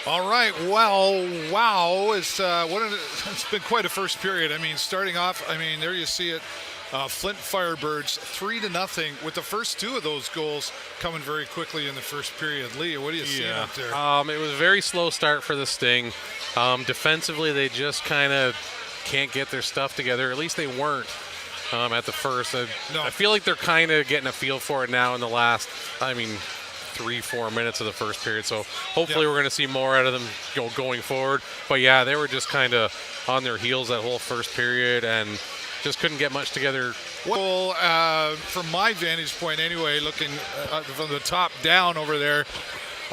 All right. Well, wow. It's been quite a first period. I mean, starting off, there you see it. Flint Firebirds 3-0 with the first two of those goals coming very quickly in the first period. Lee, what do you see out there? It was a very slow start for the Sting. Defensively, they just kind of can't get their stuff together. At least they weren't at the first. I feel like they're kind of getting a feel for it now in the last, 3-4 minutes of the first period. So hopefully we're going to see more out of them going forward. But yeah, they were just kind of on their heels that whole first period and just couldn't get much together. Well, from my vantage point anyway, looking from the top down over there,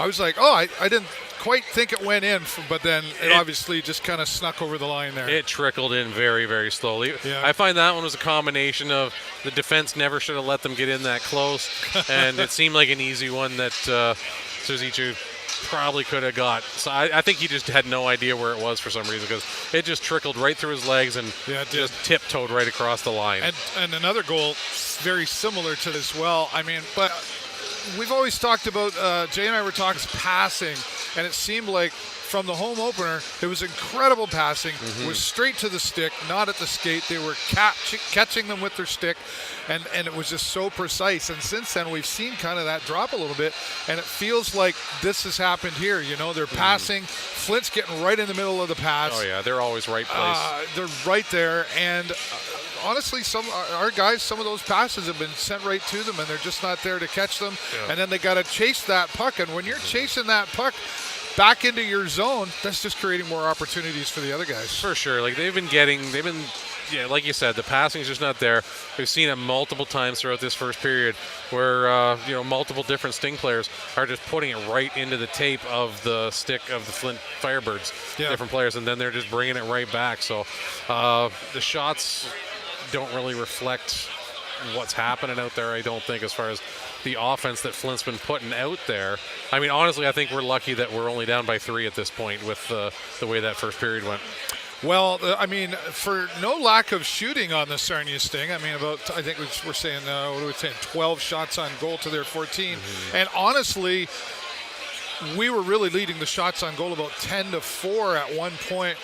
I was like, I didn't quite think it went in, but then it obviously just kind of snuck over the line there. It trickled in very, very slowly. Yeah. I find that one was a combination of the defense never should have let them get in that close, and it seemed like an easy one that Suzichu probably could have got. So I think he just had no idea where it was for some reason, because it just trickled right through his legs and just tiptoed right across the line. And another goal very similar to this as well. But we've always talked about, Jay and I were talking passing, and it seemed like from the home opener, it was incredible passing. It was straight to the stick, not at the skate. They were catching them with their stick, and it was just so precise. And since then, we've seen kind of that drop a little bit, and it feels like this has happened here. They're passing. Flint's getting right in the middle of the pass. Oh, yeah, they're always right place. They're right there, and honestly, our guys, some of those passes have been sent right to them, and they're just not there to catch them. Yeah. And then they got to chase that puck, and when you're chasing that puck back into your zone, that's just creating more opportunities for the other guys. For sure. Like like you said, the passing is just not there. We've seen it multiple times throughout this first period where, multiple different Sting players are just putting it right into the tape of the stick of the Flint Firebirds, different players, and then they're just bringing it right back. So the shots don't really reflect what's happening out there, I don't think, as far as the offense that Flint's been putting out there. Honestly, I think we're lucky that we're only down by 3 at this point with the way that first period went. Well, for no lack of shooting on the Sarnia Sting, I think we're saying, 12 shots on goal to their 14. And honestly, we were really leading the shots on goal about 10-4 at one point,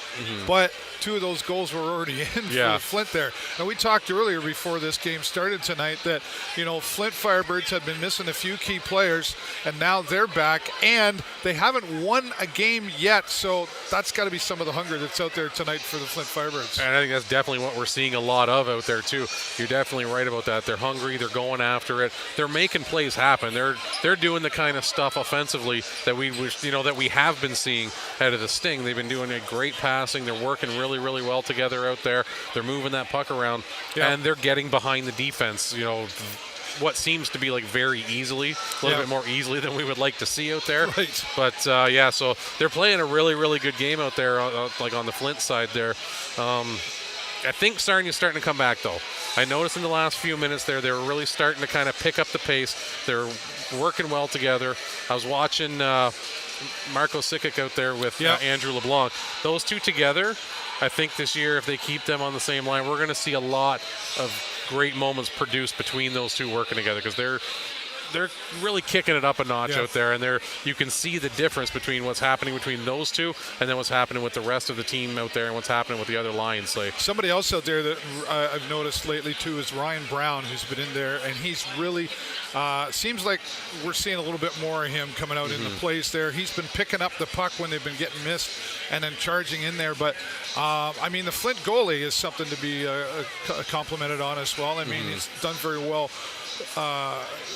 but 2 of those goals were already in for Flint there. And we talked earlier before this game started tonight that, Flint Firebirds had been missing a few key players, and now they're back, and they haven't won a game yet. So that's got to be some of the hunger that's out there tonight for the Flint Firebirds. And I think that's definitely what we're seeing a lot of out there too. You're definitely right about that. They're hungry. They're going after it. They're making plays happen. They're doing the kind of stuff offensively that we have been seeing out of the Sting. They've been doing a great passing. They're working really, really well together out there. They're moving that puck around, and they're getting behind the defense. What seems to be like very easily, a little bit more easily than we would like to see out there. Right. But so they're playing a really, really good game out there, like on the Flint side there. I think Sarnia's starting to come back though. I noticed in the last few minutes there, they were really starting to kind of pick up the pace. They're working well together. I was watching Marco Sikic out there with Andrew LeBlanc. Those two together, I think this year, if they keep them on the same line, we're going to see a lot of great moments produced between those two working together, because they're really kicking it up a notch out there, and you can see the difference between what's happening between those two and then what's happening with the rest of the team out there and what's happening with the other lines. Like somebody else out there that I've noticed lately too is Ryan Brown, who's been in there, and he's really seems like we're seeing a little bit more of him coming out in the plays there. He's been picking up the puck when they've been getting missed and then charging in there. But the Flint goalie is something to be complimented on as well. He's done very well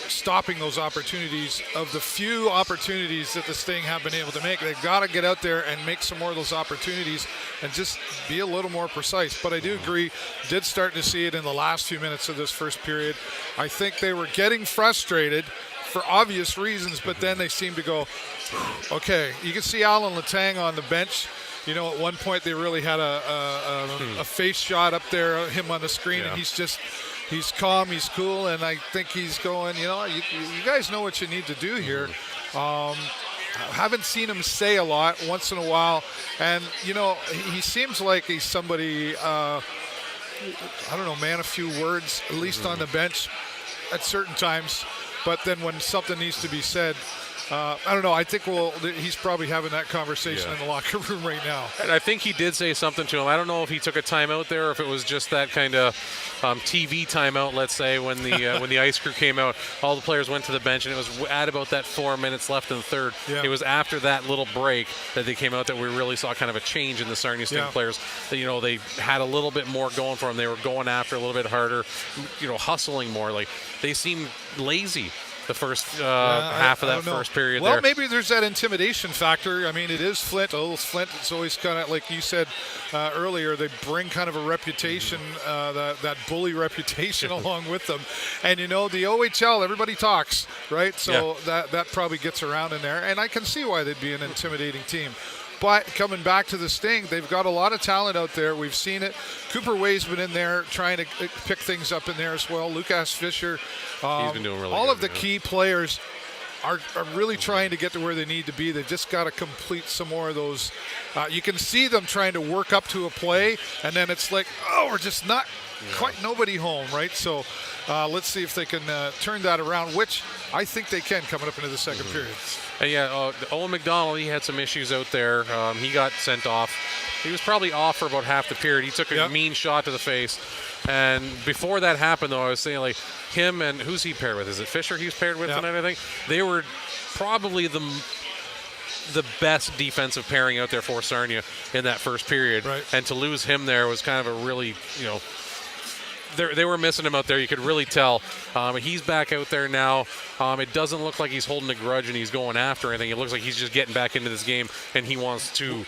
stopping those opportunities. Of the few opportunities that the Sting have been able to make, they've got to get out there and make some more of those opportunities and just be a little more precise. But I do agree, did start to see it in the last few minutes of this first period. I think they were getting frustrated for obvious reasons, but then they seemed to go, okay. You can see Alan Letang on the bench. At one point they really had a face shot up there, him on the screen, and he's calm, he's cool, and I think he's going, you guys know what you need to do here. Haven't seen him say a lot, once in a while, and, he seems like he's somebody, man of few words, at least on the bench at certain times, but then when something needs to be said, I don't know. I think he's probably having that conversation in the locker room right now. And I think he did say something to him. I don't know if he took a timeout there or if it was just that kind of TV timeout, let's say, when the when the ice crew came out. All the players went to the bench, and it was at about that 4 minutes left in the third. Yeah. It was after that little break that they came out that we really saw kind of a change in the Sarnia Sting players. That, they had a little bit more going for them. They were going after a little bit harder, hustling more. Like, they seemed lazy the first half of that first period. Well, maybe there's that intimidation factor. I mean, it is Flint. Flint, it's always kind of, like you said earlier, they bring kind of a reputation, that bully reputation along with them. And, the OHL, everybody talks, right? So that probably gets around in there. And I can see why they'd be an intimidating team. But coming back to the Sting, they've got a lot of talent out there. We've seen it. Cooper Way's been in there trying to pick things up in there as well. Lucas Fisher. He's been doing really all good, of the key players are really trying to get to where they need to be. They've just got to complete some more of those. You can see them trying to work up to a play, and then it's like, we're just not quite nobody home, right? So let's see if they can turn that around, which I think they can coming up into the second period. And Owen McDonald, he had some issues out there. He got sent off. He was probably off for about half the period. He took a mean shot to the face. And before that happened, though, I was saying, like, him and who's he paired with? Is it Fisher he's paired with tonight, I think? They were probably the best defensive pairing out there for Sarnia in that first period. Right. And to lose him there was kind of a really, they were missing him out there. You could really tell. He's back out there now. It doesn't look like he's holding a grudge and he's going after anything. It looks like he's just getting back into this game, and he wants to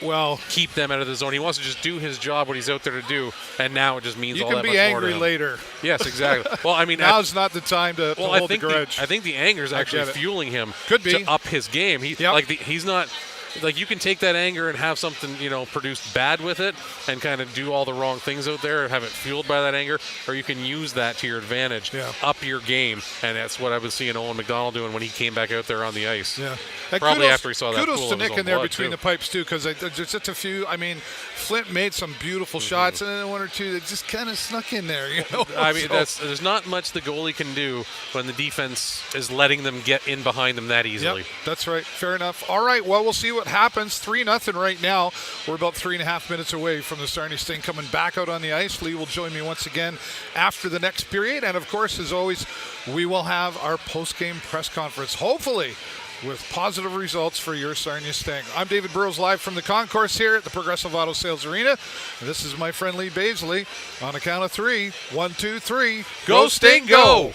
keep them out of the zone. He wants to just do his job, what he's out there to do, and now it just means all that much more to him. You can be angry later. Yes, exactly. Well, I mean, now's not the time to hold the grudge. I think the anger is actually fueling him to up his game. He's not. Like, you can take that anger and have something, produced bad with it and kind of do all the wrong things out there and have it fueled by that anger, or you can use that to your advantage, up your game, and that's what I was seeing Owen McDonald doing when he came back out there on the ice. Yeah. Probably after he saw that kudos pool to of his Nick own in there blood, between too. the pipes, too, because there's just a few. I mean, Flint made some beautiful shots, and then one or two that just kind of snuck in there. I mean, there's not much the goalie can do when the defense is letting them get in behind them that easily. Yep, that's right. Fair enough. All right, well, we'll see what happens. 3-0 right now. We're about 3.5 minutes away from the Sarnia Sting coming back out on the ice. Lee will join me once again after the next period. And, of course, as always, we will have our post-game press conference, hopefully with positive results for your Sarnia Sting. I'm David Burrows, live from the concourse here at the Progressive Auto Sales Arena. And this is my friend Lee Bazeley. On a count of 3, 1, 2, 3. Go Sting, go!